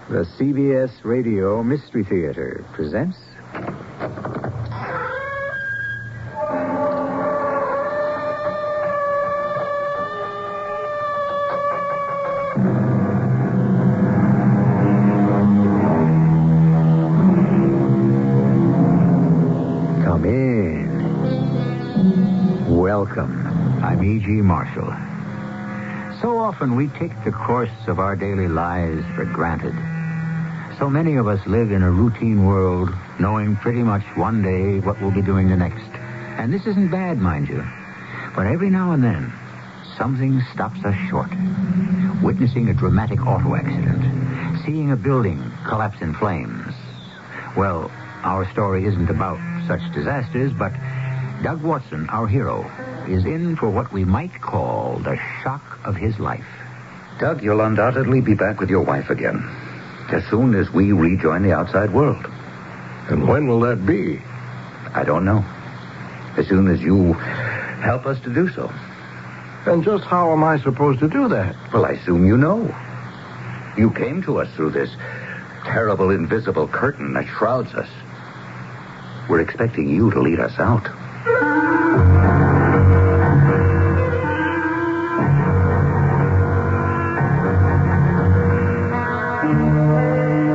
The CBS Radio Mystery Theater presents... Come in. Welcome. I'm E.G. Marshall. So often we take the course of our daily lives for granted. So many of us live in a routine world, knowing pretty much one day what we'll be doing the next. And this isn't bad, mind you. But every now and then, something stops us short. Witnessing a dramatic auto accident. Seeing a building collapse in flames. Well, our story isn't about such disasters, but Doug Watson, our hero, is in for what we might call the shock of his life. Doug, you'll undoubtedly be back with your wife again, as soon as we rejoin the outside world. And when will that be? I don't know. As soon as you help us to do so. And just how am I supposed to do that? Well, I assume you know. You came to us through this terrible invisible curtain that shrouds us. We're expecting you to lead us out.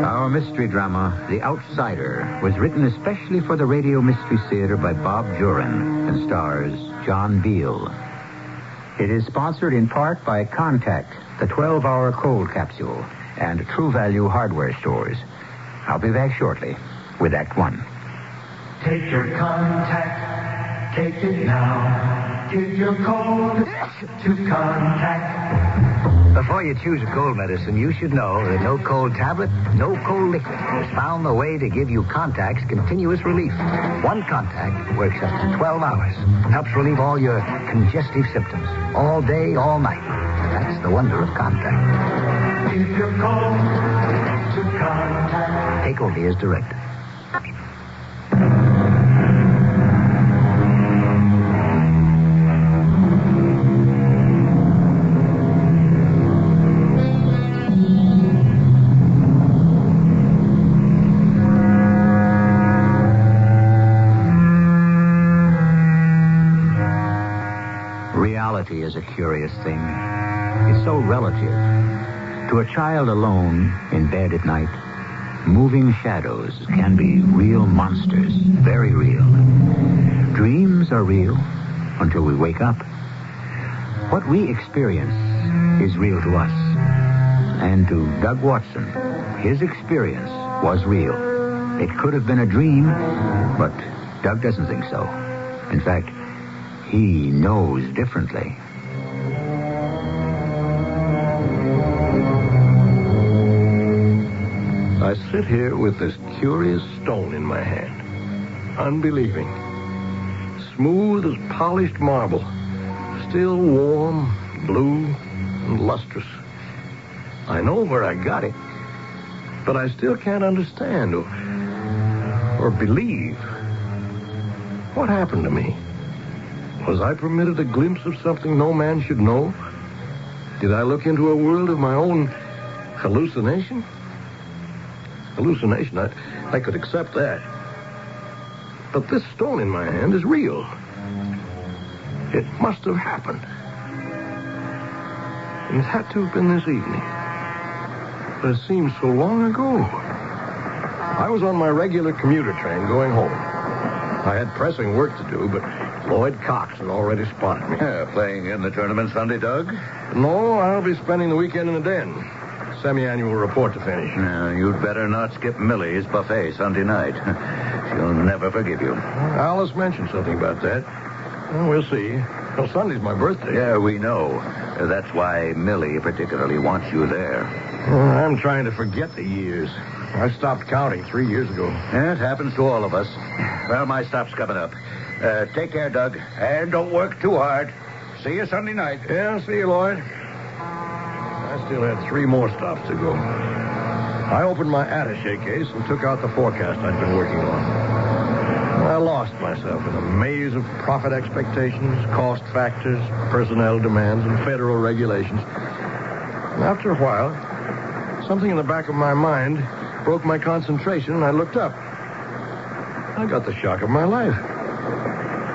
Our mystery drama, The Outsider, was written especially for the Radio Mystery Theater by Bob Jurin and stars John Beal. It is sponsored in part by Contact, the 12-hour cold capsule, and True Value hardware stores. I'll be back shortly with Act One. Take your Contact, take it now. Give your cold to Contact. Before you choose a cold medicine, you should know that no cold tablet, no cold liquid has found the way to give you Contact's continuous relief. One Contact works up to 12 hours. Helps relieve all your congestive symptoms. All day, all night. That's the wonder of Contact. Give your cold to Contact. Take only as directed. Reality is a curious thing. It's so relative. To a child alone in bed at night, moving shadows can be real monsters, very real. Dreams are real until we wake up. What we experience is real to us. And to Doug Watson, his experience was real. It could have been a dream, but Doug doesn't think so. In fact, he knows differently. I sit here with this curious stone in my hand, unbelieving. Smooth as polished marble, still warm, blue, and lustrous. I know where I got it, but I still can't understand or believe. What happened to me? Was I permitted a glimpse of something no man should know? Did I look into a world of my own hallucination? Hallucination, I could accept that. But this stone in my hand is real. It must have happened. And it had to have been this evening. But it seems so long ago. I was on my regular commuter train going home. I had pressing work to do, but Lloyd Cox had already spotted me. Playing in the tournament Sunday, Doug? No, I'll be spending the weekend in the den. Semi-annual report to finish. Now, you'd better not skip Millie's buffet Sunday night. She'll never forgive you. Alice mentioned something about that. Well, we'll see. Well, Sunday's my birthday. Yeah, we know. That's why Millie particularly wants you there. I'm trying to forget the years. I stopped counting 3 years ago. Yeah, it happens to all of us. Well, my stop's coming up. Take care, Doug. And don't work too hard. See you Sunday night. Yeah, see you, Lloyd. I still had 3 more stops to go. I opened my attaché case and took out the forecast I'd been working on. I lost myself in a maze of profit expectations, cost factors, personnel demands, and federal regulations. And after a while, Something in the back of my mind broke my concentration, and I looked up. I got the shock of my life.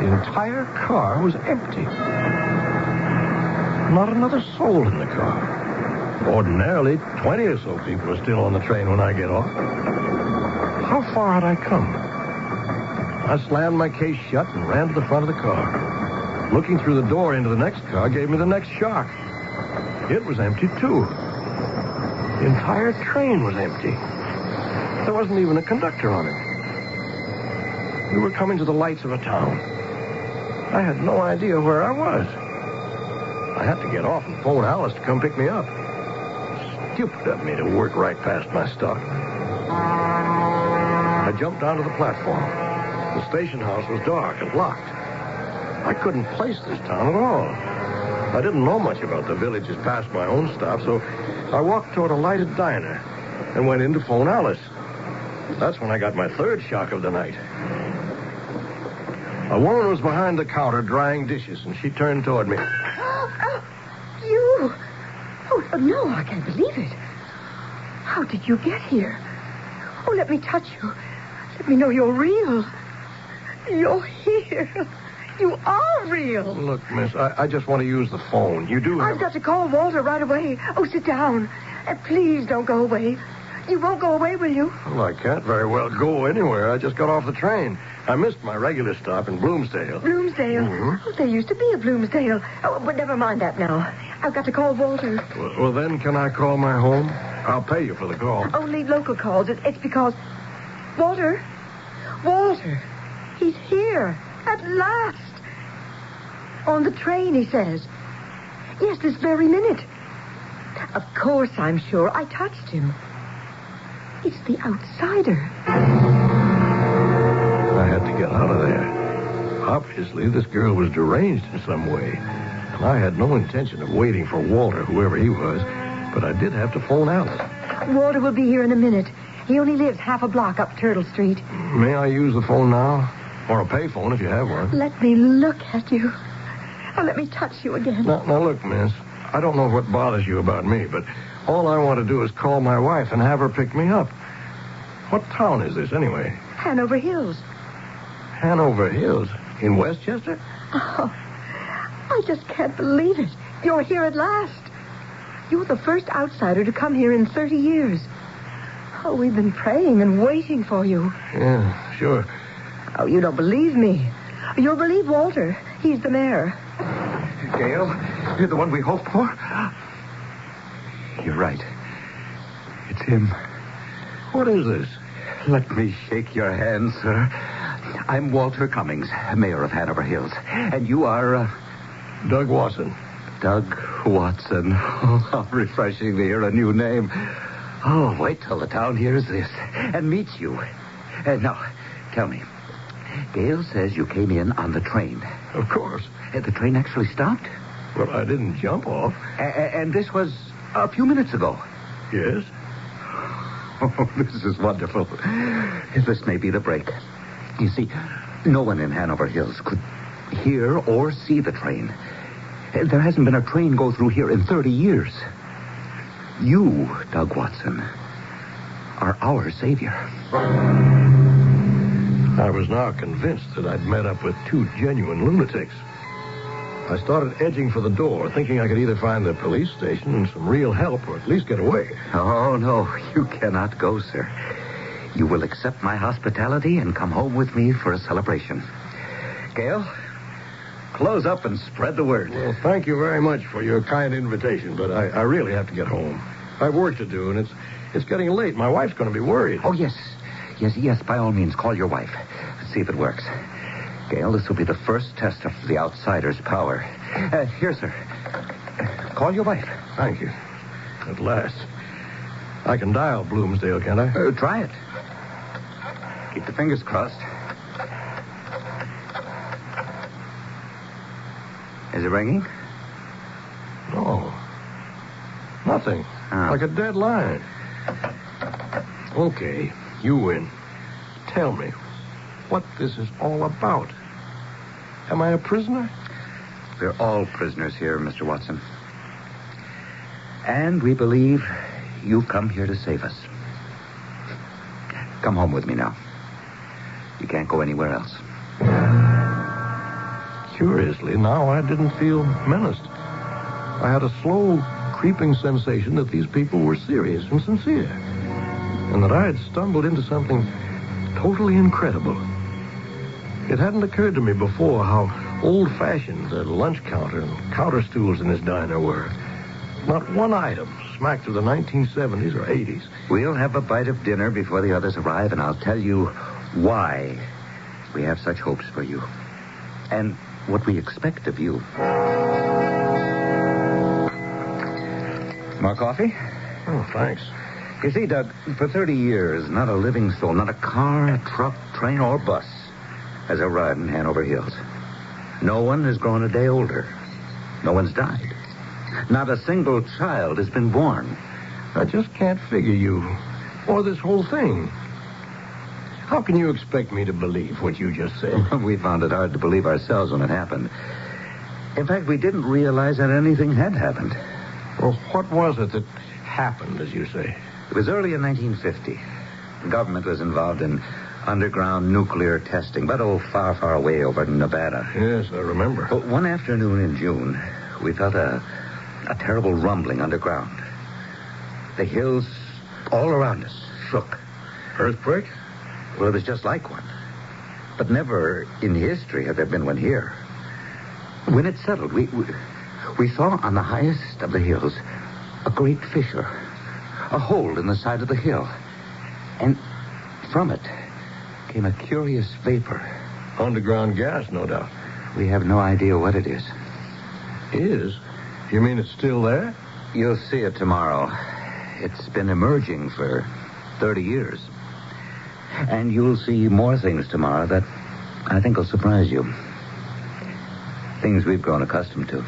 The entire car was empty. Not another soul in the car. Ordinarily, 20 or so people are still on the train when I get off. How far had I come? I slammed my case shut and ran to the front of the car. Looking through the door into the next car gave me the next shock. It was empty, too. The entire train was empty. There wasn't even a conductor on it. We were coming to the lights of a town. I had no idea where I was. I had to get off and phone Alice to come pick me up. Stupid of me to work right past my stop. I jumped onto the platform. The station house was dark and locked. I couldn't place this town at all. I didn't know much about the villages past my own stop, so I walked toward a lighted diner and went in to phone Alice. That's when I got my third shock of the night. A woman was behind the counter drying dishes, and she turned toward me. You? Oh, no, I can't believe it. How did you get here? Oh, let me touch you. Let me know you're real. You're here. You are real. Look, miss, I just want to use the phone. You do have... I've got to call Walter right away. Oh, sit down. Please don't go away. You won't go away, will you? Well, I can't very well go anywhere. I just got off the train. I missed my regular stop in Bloomsdale. Bloomsdale? Mm-hmm. Oh, there used to be a Bloomsdale. Oh, but never mind that now. I've got to call Walter. Well, then, can I call my home? I'll pay you for the call. Only local calls. It's because... Walter? He's here. At last. On the train, he says. Yes, this very minute. Of course, I'm sure. I touched him. It's the outsider. I had to get out of there. Obviously, this girl was deranged in some way. And I had no intention of waiting for Walter, whoever he was. But I did have to phone Alice. Walter will be here in a minute. He only lives half a block up Turtle Street. May I use the phone now? Or a payphone if you have one. Let me look at you. Oh, let me touch you again. Now, look, miss. I don't know what bothers you about me, but all I want to do is call my wife and have her pick me up. What town is this, anyway? Hanover Hills. Hanover Hills? In Westchester? Oh, I just can't believe it. You're here at last. You're the first outsider to come here in 30 years. Oh, we've been praying and waiting for you. Yeah, sure. Oh, you don't believe me. You'll believe Walter. He's the mayor. Gail, you're the one we hoped for? You're right. It's him. What is this? Let me shake your hand, sir. I'm Walter Cummings, mayor of Hanover Hills. And you are, Doug Watson. Doug Watson. Oh, how refreshing to hear a new name. Oh, wait till the town hears this and meets you. Now, tell me. Gail says you came in on the train. Of course. The train actually stopped? Well, I didn't jump off. And this was a few minutes ago? Yes. Oh, this is wonderful. This may be the break. You see, no one in Hanover Hills could hear or see the train. There hasn't been a train go through here in 30 years. You, Doug Watson, are our savior. I was now convinced that I'd met up with two genuine lunatics. I started edging for the door, thinking I could either find the police station and some real help or at least get away. Oh, no, you cannot go, sir. You will accept my hospitality and come home with me for a celebration. Gail, close up and spread the word. Well, thank you very much for your kind invitation, but I really have to get home. I've work to do, and it's getting late. My wife's going to be worried. Oh, yes. Yes, by all means, call your wife. See if it works. Gail, this will be the first test of the outsider's power. Here, sir. Call your wife. Thank you. At last. I can dial Bloomsdale, can't I? Try it. Keep the fingers crossed. Is it ringing? No. Nothing. Oh. Like a dead line. Okay, you win. Tell me what this is all about. Am I a prisoner? We're all prisoners here, Mr. Watson. And we believe you've come here to save us. Come home with me now. You can't go anywhere else. Curiously, now I didn't feel menaced. I had a slow, creeping sensation that these people were serious and sincere, and that I had stumbled into something totally incredible. It hadn't occurred to me before how old-fashioned the lunch counter and counter stools in this diner were. Not one item smacked of the 1970s or 80s. We'll have a bite of dinner before the others arrive, and I'll tell you why we have such hopes for you. And what we expect of you. More coffee? Oh, thanks. You see, Doug, for 30 years, not a living soul, not a car, truck, train, or bus has arrived in Hanover Hills. No one has grown a day older. No one's died. Not a single child has been born. I just can't figure you or this whole thing. How can you expect me to believe what you just said? We found it hard to believe ourselves when it happened. In fact, we didn't realize that anything had happened. Well, what was it that happened, as you say? It was early in 1950. The government was involved in underground nuclear testing, but far, far away over in Nevada. Yes, I remember. But one afternoon in June, we felt a terrible rumbling underground. The hills all around us shook. Earthquake? Well, it was just like one. But never in history had there been one here. When it settled, we saw on the highest of the hills a great fissure, a hole in the side of the hill. And from it came a curious vapor. Underground gas, no doubt. We have no idea what it is. Is? You mean it's still there? You'll see it tomorrow. It's been emerging for 30 years. And you'll see more things tomorrow that I think will surprise you. Things we've grown accustomed to.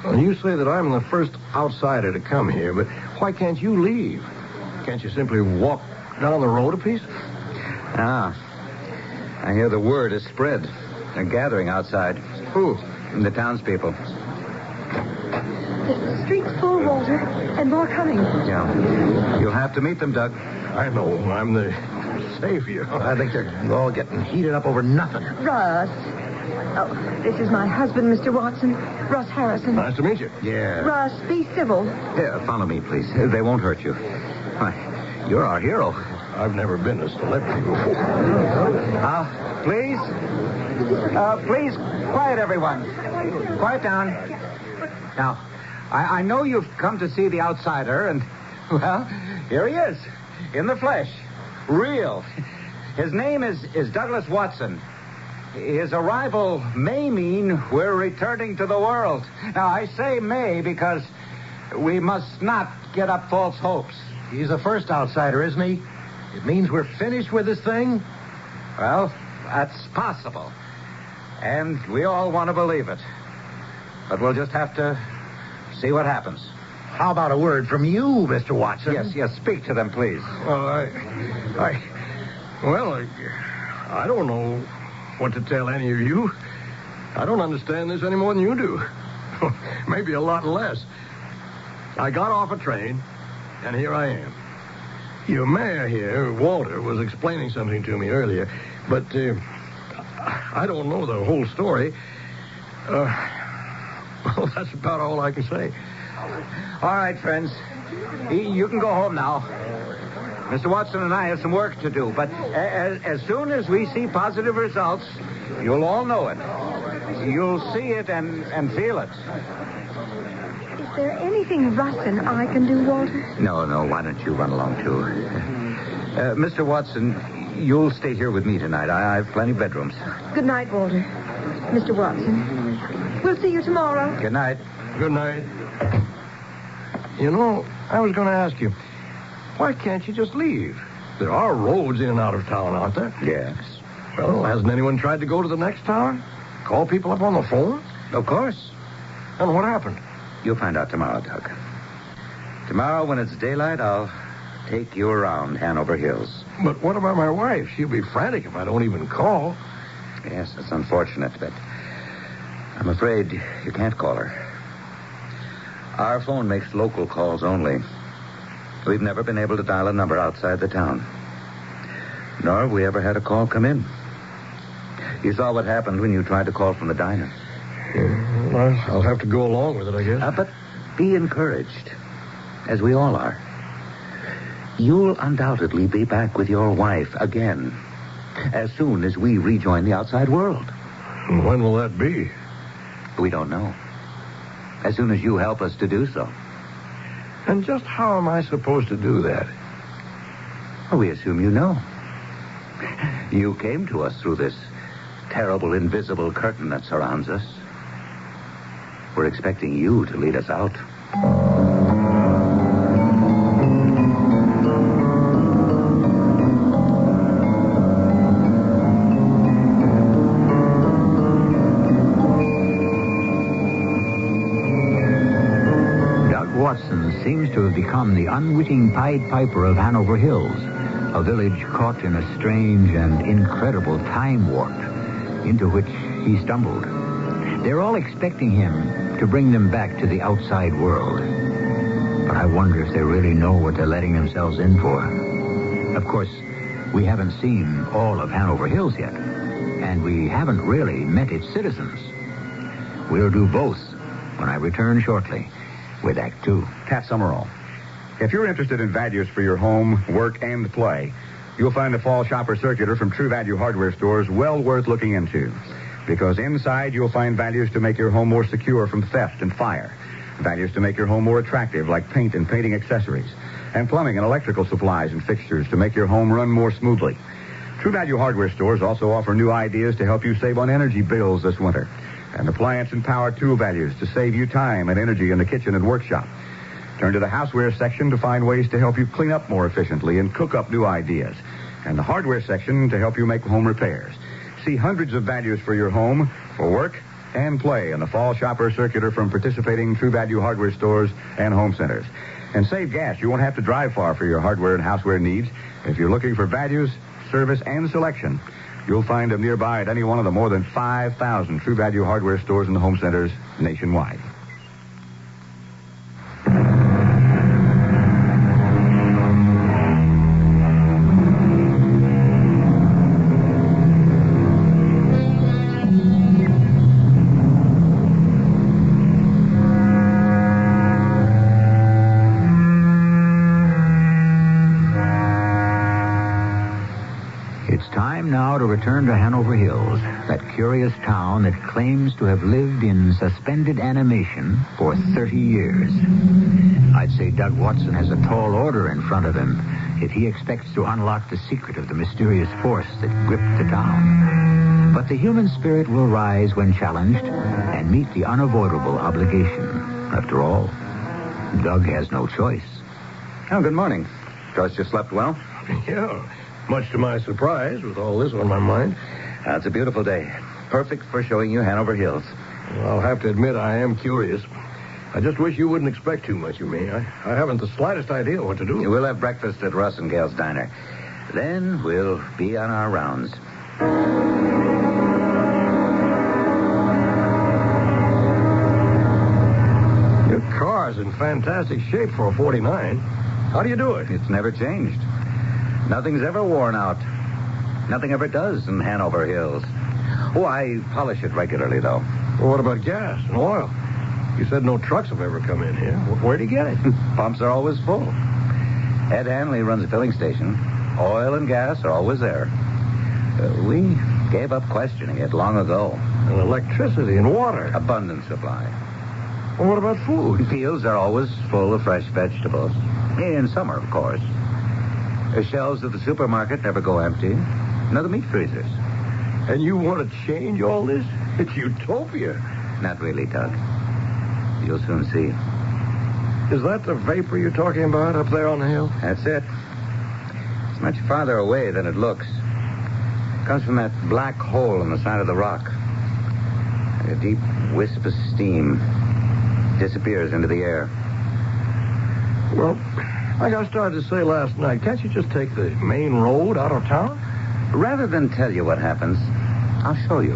Well, you say that I'm the first outsider to come here, but why can't you leave? Can't you simply walk down the road a piece? Ah, I hear the word is spread. They're gathering outside. Who? The townspeople. The street's full, Walter, and more coming. Yeah. You'll have to meet them, Doug. I know. I'm the savior. I think they're all getting heated up over nothing. Russ. Oh, this is my husband, Mr. Watson. Russ Harrison. Nice to meet you. Yeah. Russ, be civil. Here, follow me, please. They won't hurt you. Why, you're our hero. I've never been a celebrity before. Please, quiet, everyone. Quiet down. Now, I know you've come to see the outsider, and, well, here he is, in the flesh. Real. His name is Douglas Watson. His arrival may mean we're returning to the world. Now, I say may because we must not get up false hopes. He's the first outsider, isn't he? It means we're finished with this thing? Well, that's possible. And we all want to believe it. But we'll just have to see what happens. How about a word from you, Mr. Watson? Yes, speak to them, please. Well, I don't know what to tell any of you. I don't understand this any more than you do. Maybe a lot less. I got off a train, and here I am. Your mayor here, Walter, was explaining something to me earlier, but I don't know the whole story. Well, that's about all I can say. All right, friends. You can go home now. Mr. Watson and I have some work to do, but as soon as we see positive results, you'll all know it. You'll see it and feel it. Is there anything Russ and I can do, Walter? No, why don't you run along, too? Mr. Watson, you'll stay here with me tonight. I have plenty of bedrooms. Good night, Walter. Mr. Watson. We'll see you tomorrow. Good night. Good night. You know, I was going to ask you, why can't you just leave? There are roads in and out of town, aren't there? Yes. Well, hasn't anyone tried to go to the next town? Call people up on the phone? Of course. And what happened? You'll find out tomorrow, Doug. Tomorrow, when it's daylight, I'll take you around Hanover Hills. But what about my wife? She'll be frantic if I don't even call. Yes, it's unfortunate, but I'm afraid you can't call her. Our phone makes local calls only. We've never been able to dial a number outside the town. Nor have we ever had a call come in. You saw what happened when you tried to call from the diner. Well, I'll have to go along with it, I guess. But be encouraged, as we all are. You'll undoubtedly be back with your wife again, as soon as we rejoin the outside world. When will that be? We don't know. As soon as you help us to do so. And just how am I supposed to do that? Well, we assume you know. You came to us through this terrible invisible curtain that surrounds us. We're expecting you to lead us out. Watson seems to have become the unwitting Pied Piper of Hanover Hills, a village caught in a strange and incredible time warp into which he stumbled. They're all expecting him to bring them back to the outside world. But I wonder if they really know what they're letting themselves in for. Of course, we haven't seen all of Hanover Hills yet, and we haven't really met its citizens. We'll do both when I return shortly with Act Two. Cat Summerall. If you're interested in values for your home, work, and play, you'll find the Fall Shopper Circular from True Value Hardware Stores well worth looking into. Because inside you'll find values to make your home more secure from theft and fire. Values to make your home more attractive, like paint and painting accessories. And plumbing and electrical supplies and fixtures to make your home run more smoothly. True Value Hardware Stores also offer new ideas to help you save on energy bills this winter. And appliance and power tool values to save you time and energy in the kitchen and workshop. Turn to the houseware section to find ways to help you clean up more efficiently and cook up new ideas. And the hardware section to help you make home repairs. See hundreds of values for your home, for work, and play in the Fall Shopper Circular from participating True Value Hardware Stores and home centers. And save gas. You won't have to drive far for your hardware and houseware needs. If you're looking for values, service, and selection, you'll find them nearby at any one of the more than 5,000 True Value Hardware stores and home centers nationwide. Now to return to Hanover Hills, that curious town that claims to have lived in suspended animation for 30 years. I'd say Doug Watson has a tall order in front of him if he expects to unlock the secret of the mysterious force that gripped the town. But the human spirit will rise when challenged and meet the unavoidable obligation. After all, Doug has no choice. Oh, good morning. Trust you slept well? Yeah. Much to my surprise, with all this on my mind. It's a beautiful day. Perfect for showing you Hanover Hills. Well, I'll have to admit I am curious. I just wish you wouldn't expect too much of me. I haven't the slightest idea what to do. We'll have breakfast at Russ and Gail's diner. Then we'll be on our rounds. Your car's in fantastic shape for a 49. How do you do it? It's never changed. Nothing's ever worn out. Nothing ever does in Hanover Hills. Oh, I polish it regularly, though. Well, what about gas and oil? You said no trucks have ever come in here. Where'd you get it? Pumps are always full. Ed Hanley runs a filling station. Oil and gas are always there. We gave up questioning it long ago. And electricity and water. Abundant supply. Well, what about food? Fields are always full of fresh vegetables. In summer, of course. The shelves of the supermarket never go empty. Nor the meat freezers. And you want to change all this? It's utopia. Not really, Tug. You'll soon see. Is that the vapor you're talking about up there on the hill? That's it. It's much farther away than it looks. It comes from that black hole in the side of the rock. Like a deep wisp of steam. Disappears into the air. Well, like I started to say last night, can't you just take the main road out of town? Rather than tell you what happens, I'll show you.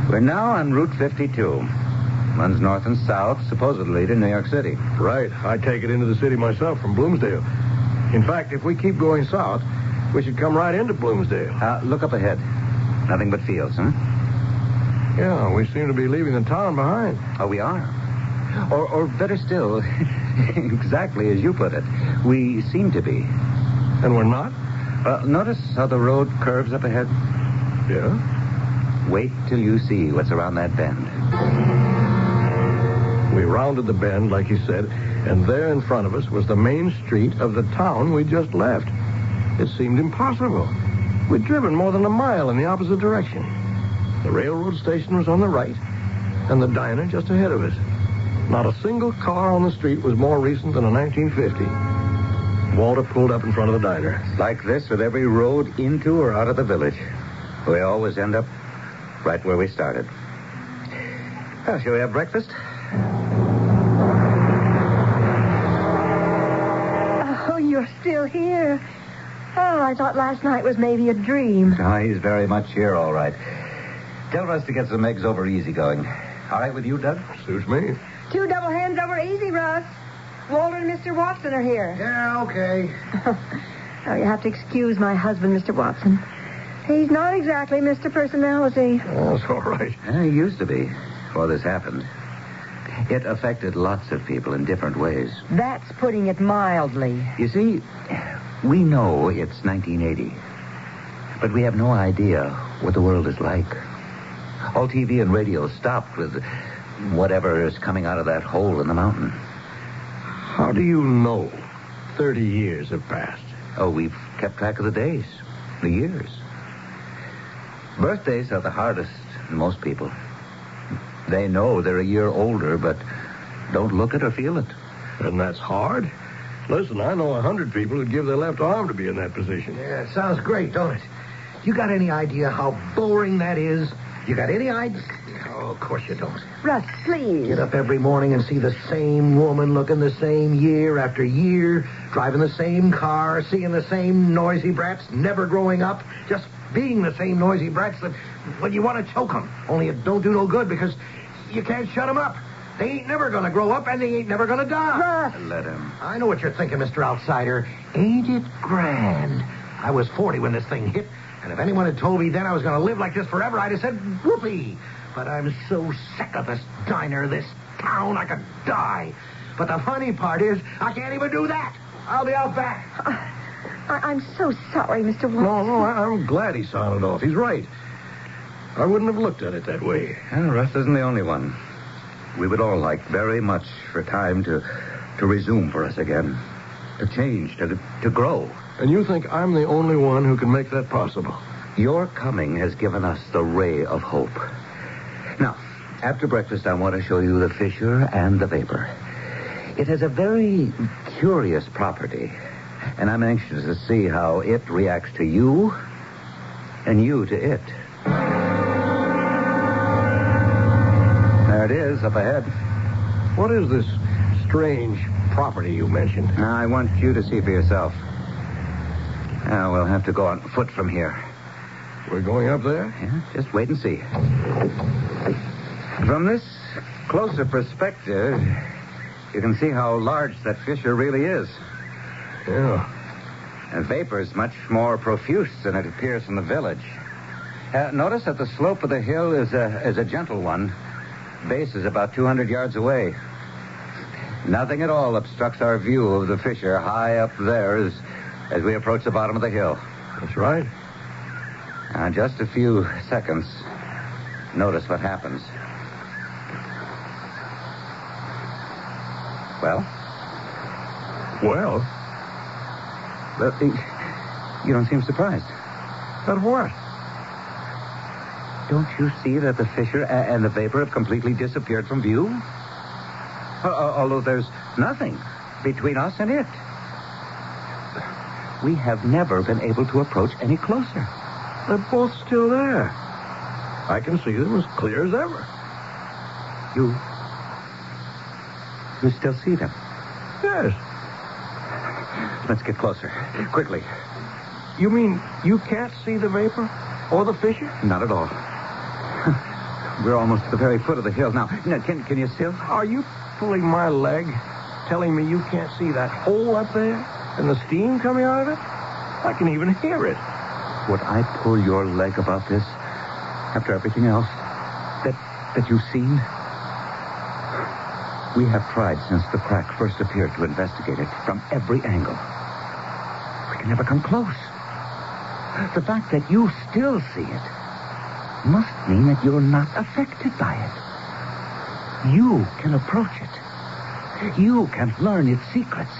We're now on Route 52. Runs north and south, supposedly to New York City. Right. I take it into the city myself from Bloomsdale. In fact, if we keep going south, we should come right into Bloomsdale. Look up ahead. Nothing but fields, huh? Yeah, we seem to be leaving the town behind. Oh, we are. Or better still, exactly as you put it, we seem to be. And we're not? Notice how the road curves up ahead? Yeah. Wait till you see what's around that bend. We rounded the bend, like you said, and there in front of us was the main street of the town we just left. It seemed impossible. We'd driven more than a mile in the opposite direction. The railroad station was on the right, and the diner just ahead of us. Not a single car on the street was more recent than a 1950. Walter pulled up in front of the diner. Like this with every road into or out of the village. We always end up right where we started. Well, shall we have breakfast? Oh, you're still here. Oh, I thought last night was maybe a dream. Oh, he's very much here, all right. Tell Russ to get some eggs over easy going. All right with you, Doug? Suits me. 2 double hands over easy, Russ. Walter and Mr. Watson are here. Yeah, okay. Oh, you have to excuse my husband, Mr. Watson. He's not exactly Mr. Personality. Oh, that's all right. He used to be before this happened. It affected lots of people in different ways. That's putting it mildly. You see, we know it's 1980, but we have no idea what the world is like. All TV and radio stopped with whatever is coming out of that hole in the mountain. How do you know 30 years have passed? Oh, we've kept track of the days, the years. Birthdays are the hardest in most people. They know they're a year older, but don't look it or feel it. And that's hard? Listen, I know 100 people who'd give their left arm to be in that position. Yeah, it sounds great, don't it? You got any idea how boring that is? You got any idea? Oh, of course you don't. Russ, please. Get up every morning and see the same woman looking the same year after year, driving the same car, seeing the same noisy brats, never growing up, just being the same noisy brats that when you want to choke them. Only it don't do no good because you can't shut them up. They ain't never going to grow up, and they ain't never going to die. Russ. Let him. I know what you're thinking, Mr. Outsider. Ain't it grand? I was 40 when this thing hit, and if anyone had told me then I was going to live like this forever, I'd have said, whoopee. But I'm so sick of this diner, this town, I could die. But the funny part is, I can't even do that. I'll be out back. I'm so sorry, Mr. Watson. No, I'm glad he sounded off. He's right. I wouldn't have looked at it that way. And Russ isn't the only one. We would all like very much for time to resume for us again. To change, to grow. And you think I'm the only one who can make that possible? Your coming has given us the ray of hope. Now, after breakfast, I want to show you the fissure and the vapor. It has a very curious property, and I'm anxious to see how it reacts to you and you to it. There it is, up ahead. What is this strange property you mentioned? Now, I want you to see for yourself. Now, we'll have to go on foot from here. We're going up there? Yeah, just wait and see. From this closer perspective, you can see how large that fissure really is. Yeah. And vapor is much more profuse than it appears from the village. Notice that the slope of the hill is a gentle one. Base is about 200 yards away. Nothing at all obstructs our view of the fissure high up there as we approach the bottom of the hill. That's right. Now, just a few seconds. Notice what happens. Well? Well? You don't seem surprised. At what? Don't you see that the fissure and the vapor have completely disappeared from view? Although there's nothing between us and it. We have never been able to approach any closer. They're both still there. I can see them as clear as ever. You still see them? Yes. Let's get closer. Quickly. You mean you can't see the vapor or the fissure? Not at all. We're almost at the very foot of the hill now. Can you still? Are you pulling my leg, telling me you can't see that hole up there and the steam coming out of it? I can even hear it. Would I pull your leg about this after everything else that you've seen? We have tried since the crack first appeared to investigate it from every angle. We can never come close. The fact that you still see it must mean that you're not affected by it. You can approach it. You can learn its secrets.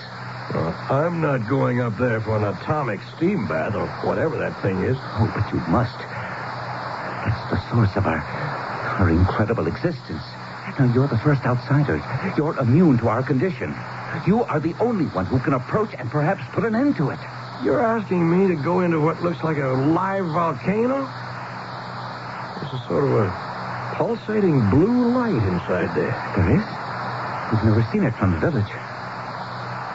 Well, I'm not going up there for an atomic steam bath or whatever that thing is. Oh, but you must. That's the source of our incredible existence. Now, you're the first outsider. You're immune to our condition. You are the only one who can approach and perhaps put an end to it. You're asking me to go into what looks like a live volcano? There's a sort of a pulsating blue light inside there. There is? We've never seen it from the village.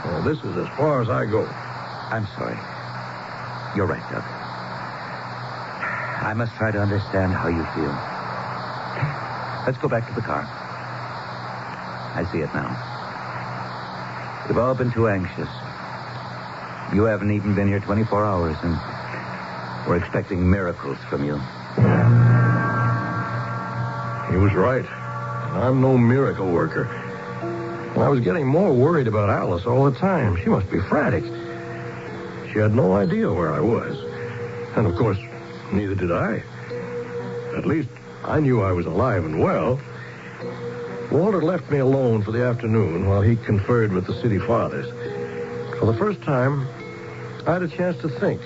Well, this is as far as I go. I'm sorry. You're right, Doug. I must try to understand how you feel. Let's go back to the car. I see it now. We've all been too anxious. You haven't even been here 24 hours, and we're expecting miracles from you. He was right. I'm no miracle worker. I was getting more worried about Alice all the time. She must be frantic. She had no idea where I was. And, of course, neither did I. At least, I knew I was alive and well. Walter left me alone for the afternoon while he conferred with the city fathers. For the first time, I had a chance to think.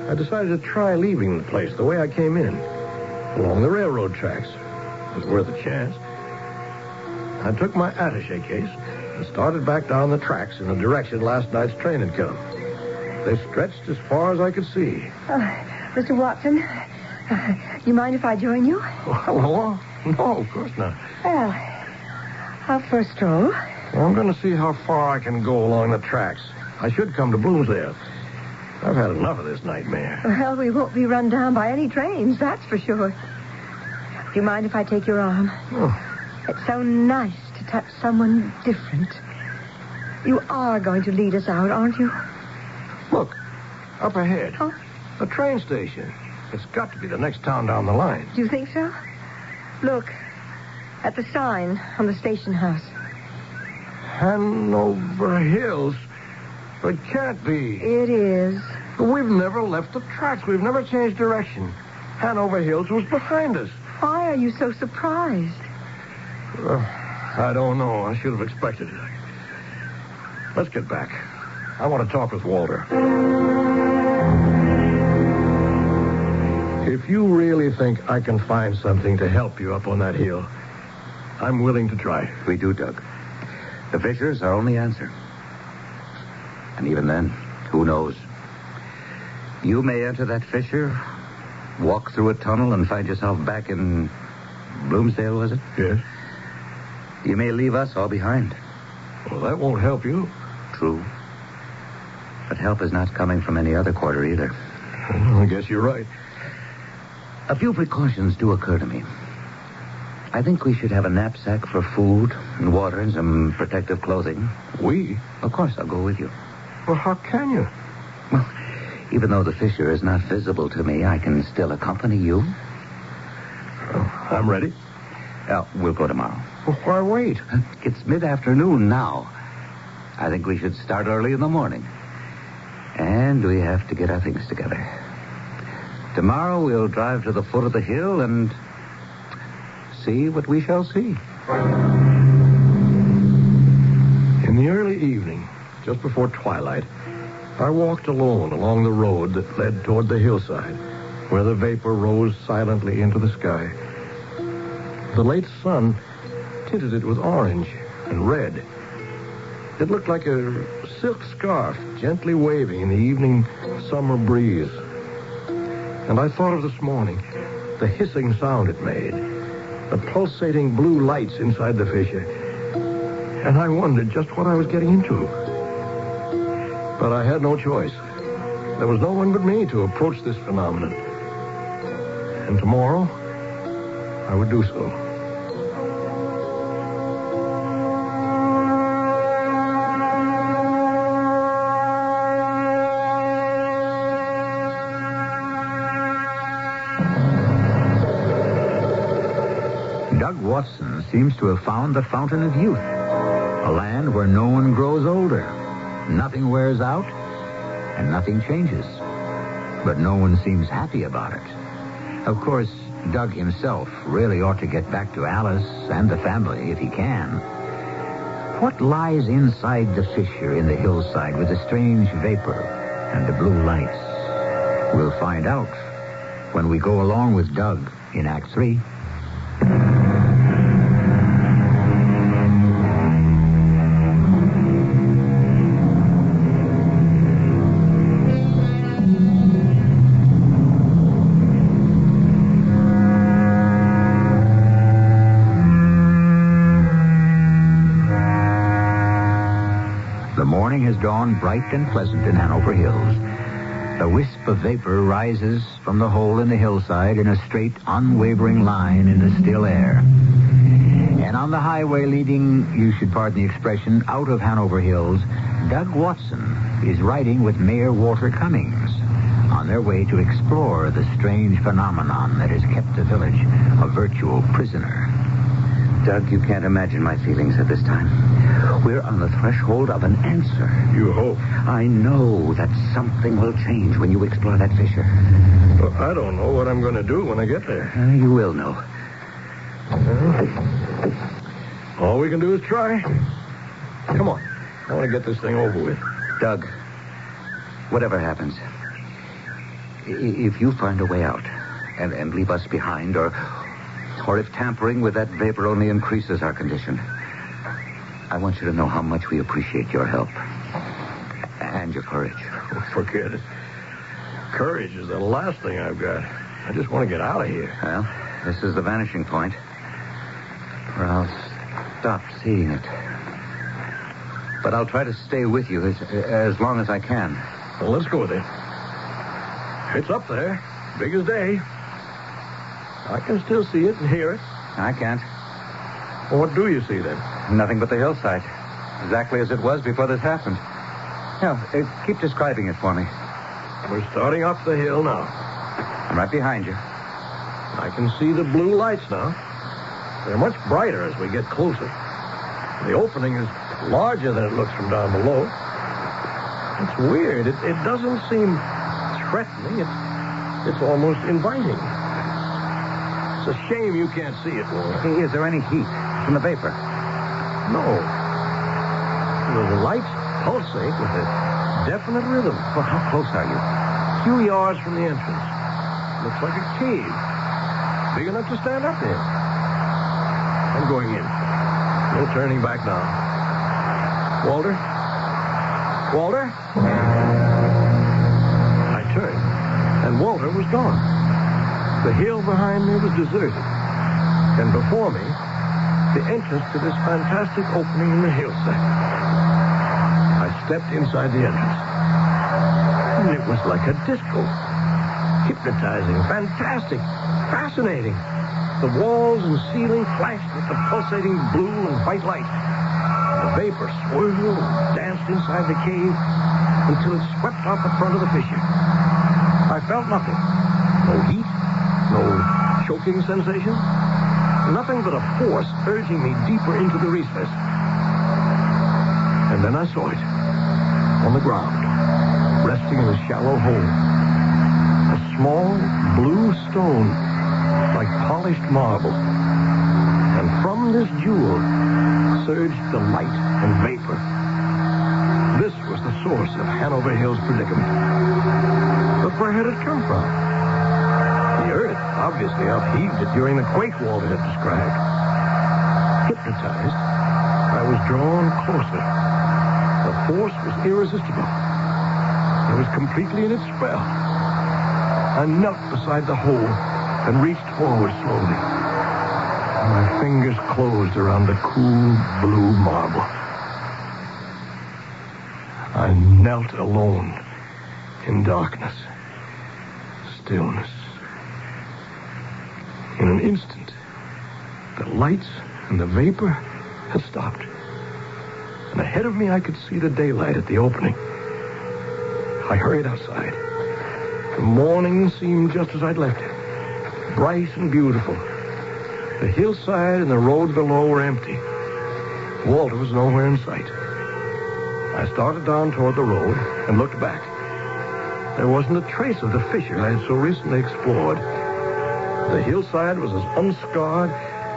I decided to try leaving the place the way I came in, along the railroad tracks. It was worth a chance. I took my attaché case and started back down the tracks in the direction last night's train had come. They stretched as far as I could see. Mr. Watson, you mind if I join you? Well, no, of course not. Well, out for a stroll. I'm going to see how far I can go along the tracks. I should come to Bloomsdale. I've had enough of this nightmare. Well, we won't be run down by any trains, that's for sure. Do you mind if I take your arm? Oh. It's so nice to touch someone different. You are going to lead us out, aren't you? Look, up ahead. Oh? A train station. It's got to be the next town down the line. Do you think so? Look, at the sign on the station house. Hanover Hills? It can't be. It is. We've never left the tracks. We've never changed direction. Hanover Hills was behind us. Why are you so surprised? I don't know. I should have expected it. Let's get back. I want to talk with Walter. If you really think I can find something to help you up on that hill, I'm willing to try. We do, Doug. The fissure's our only answer. And even then, who knows? You may enter that fissure, walk through a tunnel, and find yourself back in Bloomsdale, was it? Yes. You may leave us all behind. Well, that won't help you. True. But help is not coming from any other quarter either. Well, I guess you're right. A few precautions do occur to me. I think we should have a knapsack for food and water and some protective clothing. We? Of course, I'll go with you. Well, how can you? Well, even though the fissure is not visible to me, I can still accompany you. Well, I'm ready. We'll go tomorrow. Well, why wait? It's mid-afternoon now. I think we should start early in the morning. And we have to get our things together. Tomorrow we'll drive to the foot of the hill and see what we shall see. In the early evening, just before twilight, I walked alone along the road that led toward the hillside, where the vapor rose silently into the sky. The late sun tinted it with orange and red. It looked like a silk scarf gently waving in the evening summer breeze. And I thought of this morning, the hissing sound it made, the pulsating blue lights inside the fissure. And I wondered just what I was getting into. But I had no choice. There was no one but me to approach this phenomenon. And tomorrow, I would do so. Doug Watson seems to have found the fountain of youth, a land where no one grows older, nothing wears out, and nothing changes. But no one seems happy about it. Of course, Doug himself really ought to get back to Alice and the family if he can. What lies inside the fissure in the hillside with the strange vapor and the blue lights? We'll find out when we go along with Doug in Act 3. The morning has dawned bright and pleasant in Hanover Hills. A wisp of vapor rises from the hole in the hillside in a straight, unwavering line in the still air. And on the highway leading, you should pardon the expression, out of Hanover Hills, Doug Watson is riding with Mayor Walter Cummings on their way to explore the strange phenomenon that has kept the village a virtual prisoner. Doug, you can't imagine my feelings at this time. We're on the threshold of an answer. You hope. I know that something will change when you explore that fissure. Well, I don't know what I'm going to do when I get there. You will know. All we can do is try. Come on. I want to get this thing over with. Doug, whatever happens, if you find a way out and leave us behind, or if tampering with that vapor only increases our condition, I want you to know how much we appreciate your help. And your courage. Oh, forget it. Courage is the last thing I've got. I just want to get out of here. Well, this is the vanishing point, or I'll stop seeing it. But I'll try to stay with you as long as I can. Well, let's go then. It's up there. Big as day. I can still see it and hear it. I can't. Well, what do you see then? Nothing but the hillside. Exactly as it was before this happened. Now, keep describing it for me. We're starting up the hill now. I'm right behind you. I can see the blue lights now. They're much brighter as we get closer. The opening is larger than it looks from down below. It's weird. It doesn't seem threatening. It's almost inviting. It's a shame you can't see it, Walter. Is there any heat from the vapor? No. The lights pulsate with a definite rhythm. Well, how close are you? A few yards from the entrance. Looks like a cave. Big enough to stand up in. I'm going in. No turning back now. Walter? Walter? I turned, and Walter was gone. The hill behind me was deserted. And before me, the entrance to this fantastic opening in the hillside. I stepped inside the entrance. And it was like a disco. Hypnotizing, fantastic, fascinating. The walls and ceiling flashed with the pulsating blue and white light. The vapor swirled and danced inside the cave until it swept off the front of the fissure. I felt nothing. No heat, no choking sensation. Nothing but a force urging me deeper into the recess. And then I saw it. On the ground. Resting in a shallow hole. A small blue stone. Like polished marble. And from this jewel surged the light and vapor. This was the source of Hanover Hill's predicament. But where had it come from? The earth obviously upheaved it during the quake Walter had described. Hypnotized, I was drawn closer. The force was irresistible. I was completely in its spell. I knelt beside the hole and reached forward slowly. My fingers closed around the cool blue marble. I knelt alone in darkness, stillness. In an instant, The lights and the vapor had stopped. And ahead of me, I could see the daylight at the opening. I hurried outside. The morning seemed just as I'd left it, bright and beautiful. The hillside and the road below were empty. Walter was nowhere in sight. I started down toward the road and looked back. There wasn't a trace of the fissure I had so recently explored. The hillside was as unscarred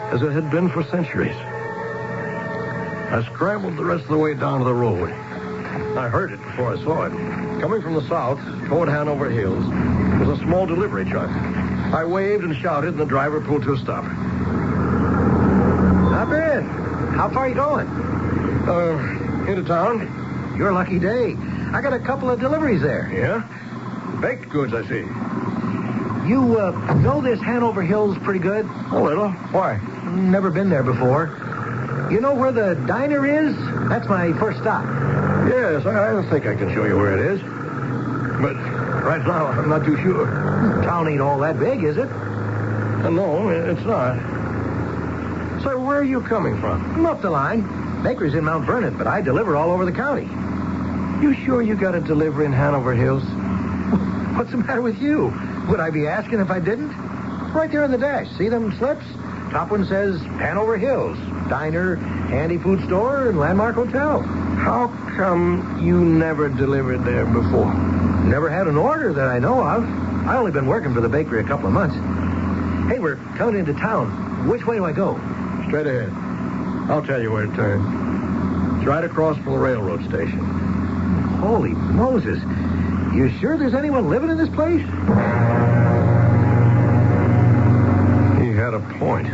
as it had been for centuries. I scrambled the rest of the way down to the road. I heard it before I saw it. Coming from the south toward Hanover Hills was a small delivery truck. I waved and shouted, and the driver pulled to a stop. Hop in. How far are you going? Into town. Your lucky day. I got a couple of deliveries there. Yeah? Baked goods, I see. You know this Hanover Hills pretty good? A little. Why? Never been there before. You know where the diner is? That's my first stop. Yes, I think I can show you where it is. But right now, I'm not too sure. Town ain't all that big, is it? No, it's not. So where are you coming from? I'm up the line. Bakery's in Mount Vernon, but I deliver all over the county. You sure you got a delivery in Hanover Hills? What's the matter with you? Would I be asking if I didn't? Right there on the dash. See them slips? Top one says Hanover Hills. Diner, handy food store, and landmark hotel. How come you never delivered there before? Never had an order that I know of. I only been working for the bakery a couple of months. Hey, we're coming into town. Which way do I go? Straight ahead. I'll tell you where to turn. It's right across from the railroad station. Holy Moses. You sure there's anyone living in this place? He had a point.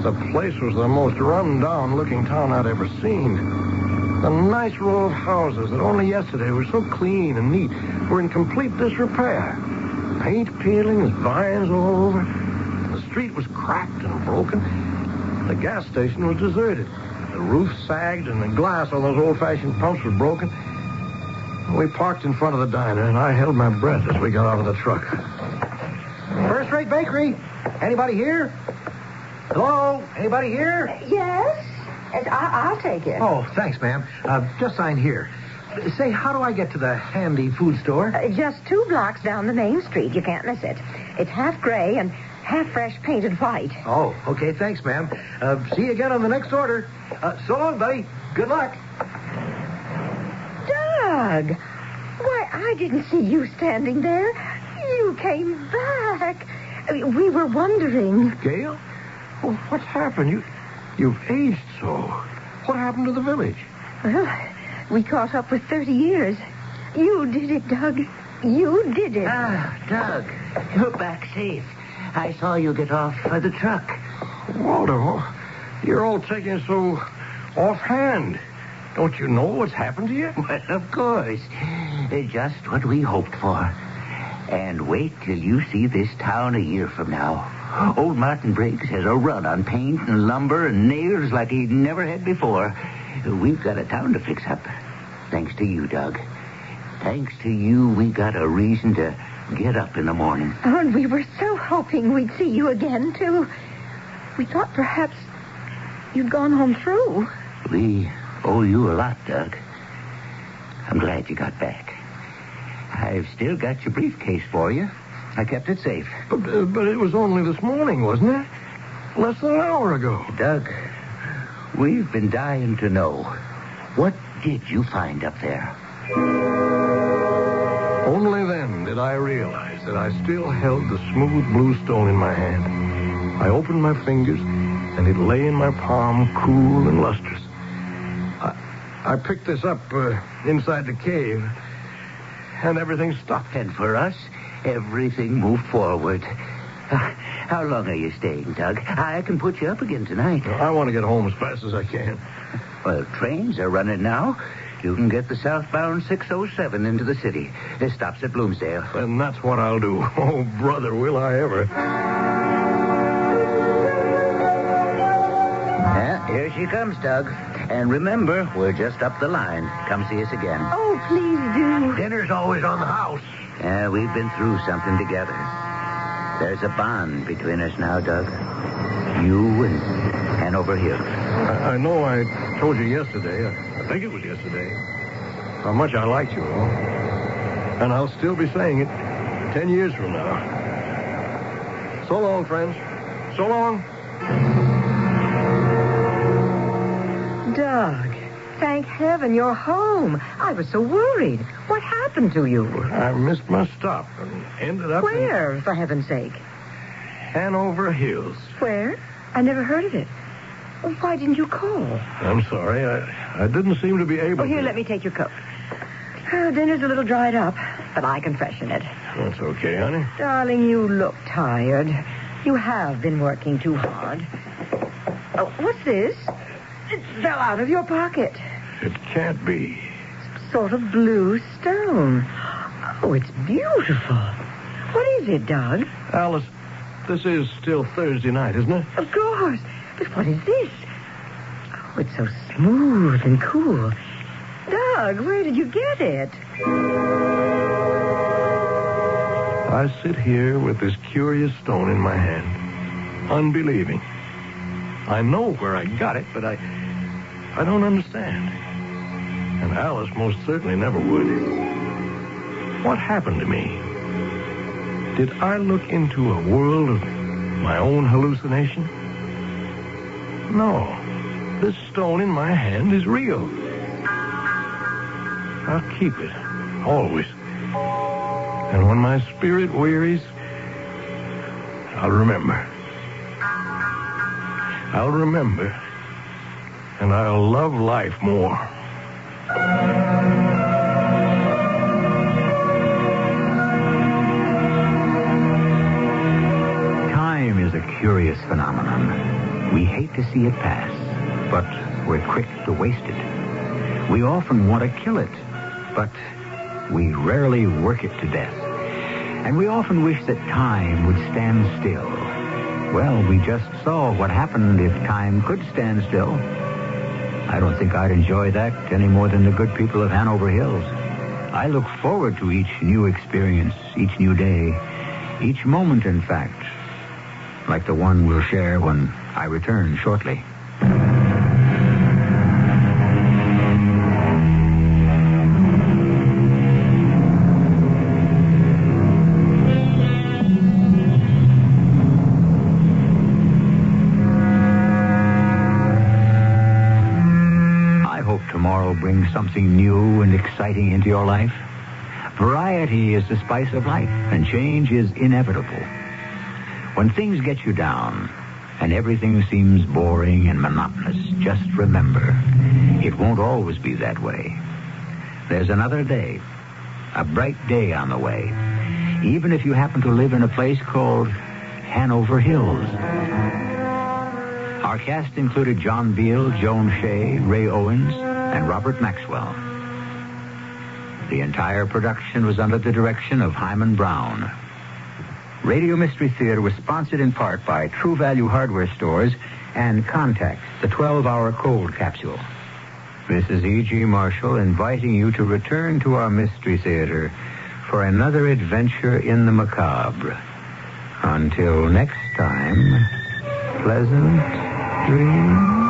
The place was the most run-down-looking town I'd ever seen. The nice row of houses that only yesterday were so clean and neat were in complete disrepair. Paint peelings, vines all over. The street was cracked and broken. The gas station was deserted. The roof sagged and the glass on those old-fashioned pumps was broken. We parked in front of the diner, and I held my breath as we got out of the truck. First-rate bakery. Anybody here? Hello? Anybody here? Yes? I'll take it. Oh, thanks, ma'am. Just sign here. Say, how do I get to the handy food store? Just 2 blocks down the main street. You can't miss it. It's half gray and half fresh painted white. Oh, okay. Thanks, ma'am. See you again on the next order. So long, buddy. Good luck. Doug! Why, I didn't see you standing there. You came back. We were wondering. Gail? Oh, what's happened? You've aged so. What happened to the village? Well, we caught up with 30 years. You did it, Doug. You did it. Ah, Doug, you're back safe. I saw you get off the truck. Walter, you're all taking so offhand. Don't you know what's happened to you? Well, of course. Just what we hoped for. And wait till you see this town a year from now. Old Martin Briggs has a run on paint and lumber and nails like he'd never had before. We've got a town to fix up. Thanks to you, Doug. Thanks to you, we got a reason to get up in the morning. Oh, and we were so hoping we'd see you again, too. We thought perhaps you'd gone home through. We owe you a lot, Doug. I'm glad you got back. I've still got your briefcase for you. I kept it safe. But it was only this morning, wasn't it? Less than an hour ago. Doug, we've been dying to know. What did you find up there? Only then did I realize that I still held the smooth blue stone in my hand. I opened my fingers, and it lay in my palm, cool and lustrous. I picked this up inside the cave, and everything stopped. And for us, everything moved forward. How long are you staying, Doug? I can put you up again tonight. I want to get home as fast as I can. Well, trains are running now. You can get the southbound 607 into the city. It stops at Bloomsdale. And that's what I'll do. Oh, brother, will I ever. Yeah, here she comes, Doug. And remember, we're just up the line. Come see us again. Oh, please do. Dinner's always on the house. Yeah, we've been through something together. There's a bond between us now, Doug. You and Hanover Hills. I know I told you yesterday, I think it was yesterday, how much I liked you all. And I'll still be saying it 10 years from now. So long, friends. So long. Doug, thank heaven you're home. I was so worried. What happened to you? I missed my stop and ended up Where, for heaven's sake? in Hanover Hills. Where? I never heard of it. Well, why didn't you call? I'm sorry. I didn't seem to be able Oh, here, to. let me take your coat. Dinner's a little dried up, but I can freshen it. That's okay, honey. Darling, you look tired. You have been working too hard. Oh, what's this? It fell out of your pocket. It can't be. Some sort of blue stone. Oh, it's beautiful. What is it, Doug? Alice, this is still Thursday night, isn't it? Of course. But what is this? Oh, it's so smooth and cool. Doug, where did you get it? I sit here with this curious stone in my hand, unbelieving. I know where I got it, but I don't understand. And Alice most certainly never would. What happened to me? Did I look into a world of my own hallucination? No. This stone in my hand is real. I'll keep it, always. And when my spirit wearies, I'll remember. I'll remember, and I'll love life more. Time is a curious phenomenon. We hate to see it pass, but we're quick to waste it. We often want to kill it, but we rarely work it to death. And we often wish that time would stand still. Well, we just saw what happened if time could stand still. I don't think I'd enjoy that any more than the good people of Hanover Hills. I look forward to each new experience, each new day, each moment, in fact, like the one we'll share when I return shortly. Tomorrow brings something new and exciting into your life. Variety is the spice of life, and change is inevitable. When things get you down and everything seems boring and monotonous, just remember, it won't always be that way. There's another day, a bright day on the way, even if you happen to live in a place called Hanover Hills. Our cast included John Beal, Joan Shea, Ray Owens, and Robert Maxwell. The entire production was under the direction of Himan Brown. Radio Mystery Theater was sponsored in part by True Value Hardware Stores and Contact, the 12-hour cold capsule. This is E.G. Marshall inviting you to return to our Mystery Theater for another adventure in the macabre. Until next time, pleasant dreams.